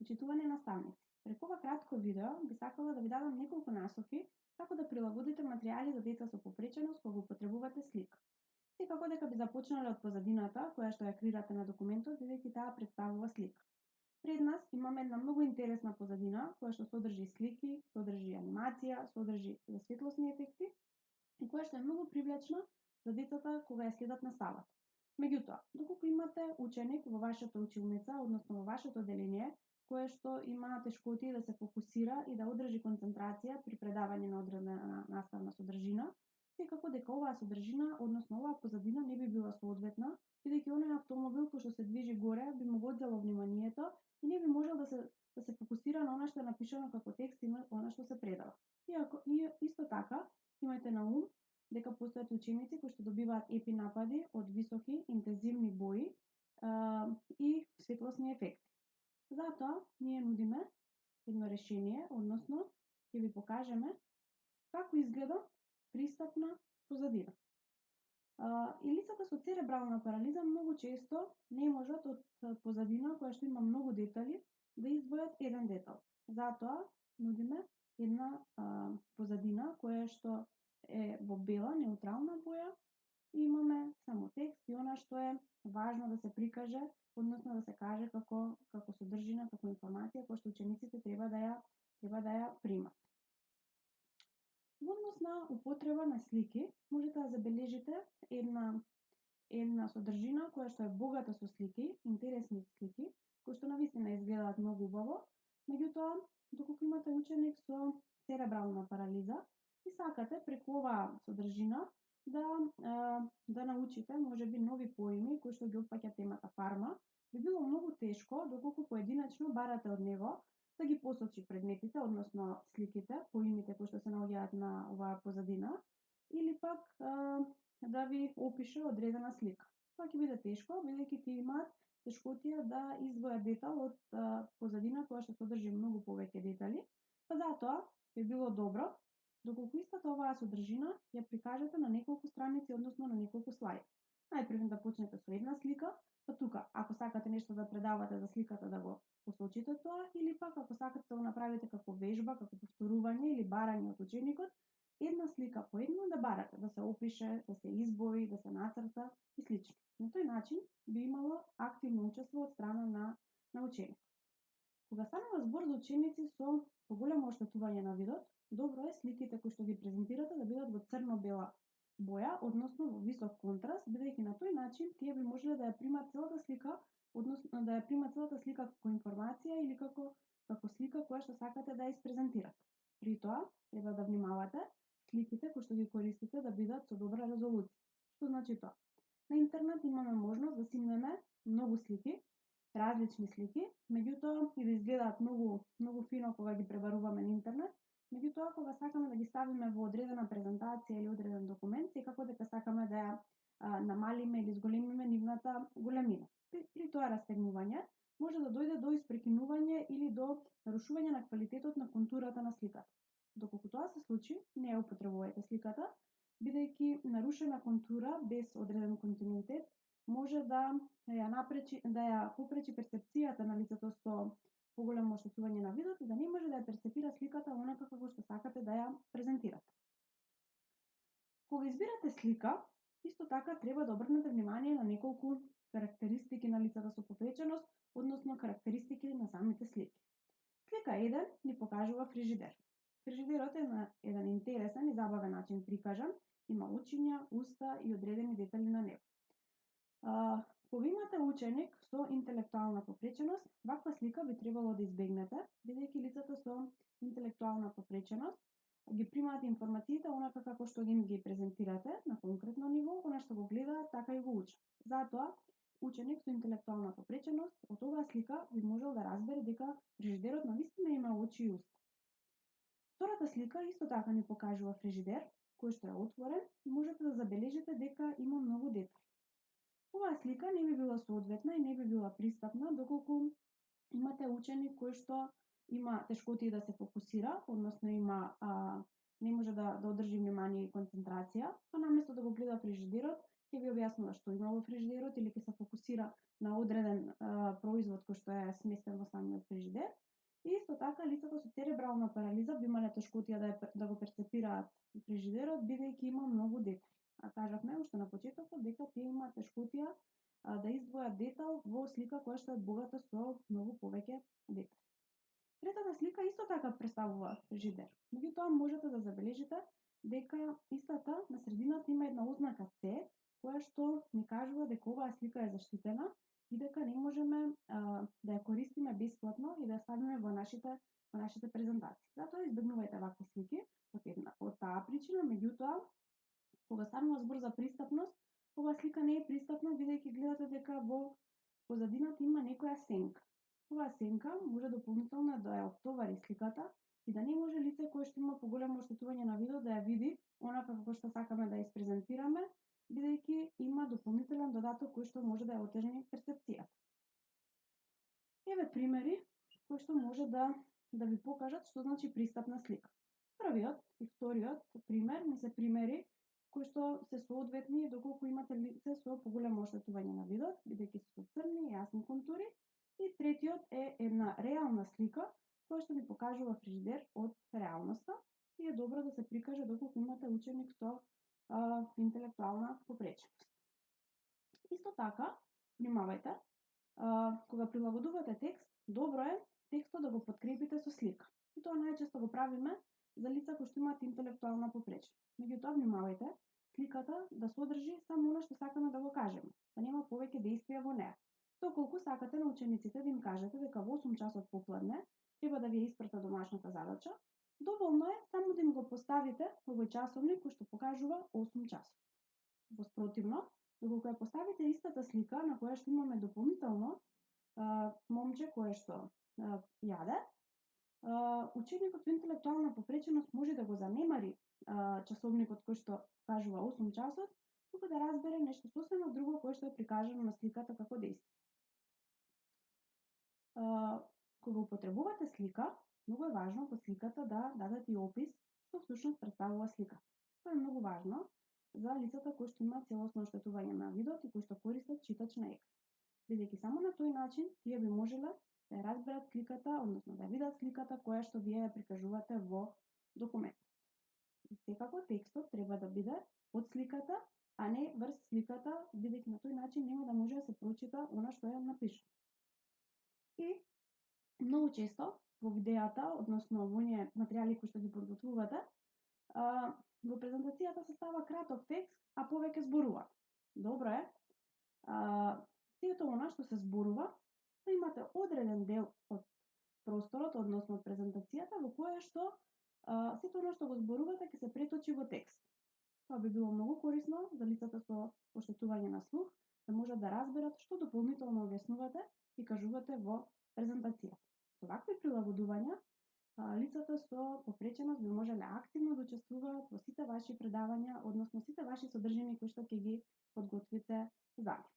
Почитувани наставници. Преку ова кратко видео би сакала да ви дадам неколку насоки како да прилагодите материјали за деца со попреченост кога употребувате слика. Секако дека би започнале од позадината, која што ја креирате на документот, бидејќи таа представува слика. Пред нас имаме една многу интересна позадина, која што содржи слики, содржи анимација, содржи светлосни ефекти и која што е многу привлечна за децата кога ја следат наставата. Меѓутоа, доколку имате ученик во вашата училница, односно во вашето одделение, кое што има тешкотии да се фокусира и да одржи концентрација при предавање на одредена наставна содржина, секако дека оваа содржина, односно оваа позадина не би била соодветна, бидејќи оној автомобил кој што се движи горе би му го одзело вниманието и не би можел да се фокусира на она што е напишано како текст и на она што се предава. И исто така, имајте на ум дека постојат ученици кои што добиваат епи напади од високи интензивни бои и светлосни ефекти. Затоа ние нудиме едно решение, односно ќе ви покажеме како изгледа пристапна позадина. И лицата со церебрална парализа многу често не можат од позадина која што има многу детали да издвојат еден детал. Затоа нудиме една позадина која што е во бела, неутрална боја и имаме само текст и она што е важно да се прикаже, односно да се каже како содржина, како информација која што учениците треба да ја примат. Во однос на употреба на слики, можете да забележите една содржина која што е богата со слики, интересни слики, кои што навистина изгледаат многу убаво, меѓутоа, доколку имате ученик со церебрална парализа и сакате преку оваа содржина да научите можеби нови поими кои што ги опфаќа темата фарма, би било многу тешко доколку поединачно барате од него да ги посочи предметите, односно сликите, поимите кои што се наоѓаат на оваа позадина, или пак да ви опише одредена слика. Тоа ќе биде тешко, бидејќи тие имаат тешкотија да издвојат детал од позадина која што содржи многу повеќе детали, па затоа би било добро доколку истата оваа содржина ја прикажете на неколку страници, односно на неколку слајд. Најпрво да почнете со една слика, па тука, ако сакате нешто да предавате за сликата да го посочите тоа, или пак ако сакате да го направите како вежба, како повторување или барање од ученикот, една слика по една да барате, да се опише, да се избои, да се нацрта и слично. На тој начин би имало активно учество од страна на ученикот. Кога станува збор за ученици со поголемо оштетување на видот, добро е сликите кои што ги презентирате да бидат во црно-бела боја, односно во висок контраст, бидејќи на тој начин тие би можеле да ја примат целата слика, односно да ја примат целата слика како информација или како слика која што сакате да ја испрезентирате. При тоа треба да внимавате сликите кои што ги користите да бидат со добра резолуција. Што значи тоа? На интернет имаме можност да симнеме многу слики, различни слики, меѓутоа и да изгледаат многу фино кога ги пребаруваме на интернет, меѓутоа кога сакаме да ги ставиме во одредена презентација или одреден документ, секако дека сакаме да ја намалиме или зголемиме нивната големина. При тоа растегнување може да дојде до испрекинување или до нарушување на квалитетот на контурата на сликата. Доколку тоа се случи, не ја употребувајте сликата, бидејќи нарушена контура без одреден континуитет може да ја попречи перцепцијата на лицето со поголемо оштетување на видот и да не може да ја перцепира сликата онака како што сакате да ја презентирате. Кога избирате слика, исто така треба да обрнете внимание на неколку карактеристики на лицата со попреченост, односно карактеристики на самите слики. Слика 1 ни покажува фрижидер. Фрижидерот е на еден интересен и забавен начин прикажан, има очиња, уста и одредени детали на него. Кога имате ученик со интелектуална попреченост, ваква слика би требало да избегнете, бидејќи лицата со интелектуална попреченост ги примаат информациите онака како што ги презентирате на конкретно ниво, она што го гледаат, така и го учат. Затоа, ученик со интелектуална попреченост од оваа слика би можел да разбере дека фрижидерот навистина има очи и уста. Втората слика исто така ни покажува фрижидер, кој што е отворен и можете да забележите дека има многу детали. Оваа слика не би била соодветна и не би била пристапна доколку имате ученик кој што има тешкотии да се фокусира, односно не може да одржи внимание и концентрација, а наместо да го гледа фрижидерот, ќе ви објаснува што има во фрижидерот или ќе се фокусира на одреден производ кој што е сместен во самиот фрижидер. И исто така лицата со церебрална парализа би имале тешкотија да го перцепираат фрижидерот бидејќи има многу детали. А кажавме уште на почетокот дека тие имаат тешкотија да издвојат детал во слика која што е богата со многу повеќе детали. Третата слика исто така представува фрижидер. Меѓутоа можете да забележите дека истата на средината има една ознака C, која што ни кажува дека оваа слика е заштитена и дека не можеме да ја користиме бесплатно и да ја ставиме во нашите презентации. Затоа избегнувајте вакви слики од таа причина, меѓутоа кога станува збор за пристапност, оваа слика не е пристапна бидејќи гледате дека во позадината има некоја сенка. Оваа сенка може дополнително да ја оттовари сликата и да не може лице кое што има поголемо оштетување на видот да ја види онака како што сакаме да ја испрезентираме, бидејќи има дополнителен додаток кој што може да ја отежни перцепцијата. Еве примери кои што може да ви покажат што значи пристапна слика. Првиот и вториот пример не се примери кои што се соодветни доколку имате лице со поголемо оштетување на видот, бидејќи се со црни и јасни контури. И третиот е една реална слика која што ни покажува фрижидер од реалноста и е добро да се прикаже доколку имате ученик со интелектуална попреченост. Исто така, внимавајте, кога прилагодувате текст, добро е текстот да го подкрепите со слика. И тоа најчесто го правиме за лица кои што имаат интелектуална попреченост. Меѓутоа, внимавајте сликата да содржи само она што сакаме да го кажеме, да нема повеќе дејствија во неа. Доколку сакате на учениците да им кажете дека во 8 часот попладне треба да ви ја испрата домашната задача, доволно е само да им го поставите овој часовник кој што покажува 8 часот. Во спротивно, доколку ја поставите истата слика на која што имаме дополнително момче кое што јаде, ученикот со интелектуална попреченост може да го занемари часовникот кој што кажува 8 часот, туку да разбере нешто сосема друго кое што е прикажано на сликата како дејство. Кога употребувате слика, многу е важно по сликата да дадете и опис што всушност представува сликата. Тоа е многу важно за лицата кои што имаат целосно оштетување на видот и кои што користат читач на екран. Бидејќи само на тој начин тие би можеле да ја разберат сликата, односно да видат сликата која што вие ја прикажувате во документот. И секако текстот треба да биде од сликата, а не врз сликата, бидејќи на тој начин нема да може да се прочита она што е напишано. И многу често во видеата, односно во оние материјали кои што ги подготвувате, во презентацијата се става краток текст, а повеќе зборува. Добро е, сето она што се зборува, да имате одреден дел од просторот, односно од презентацијата, во која што сето она што го зборувате ќе се преточи во текст. Тоа би било многу корисно за лицата со оштетување на слух, да можат да разберат што дополнително објаснувате и кажувате во презентацијата. Со вакви прилагодувања, лицата со попреченост би можеле активно да учествуваат во сите ваши предавања, односно сите ваши содржини кои што ќе ги подготвите за нив.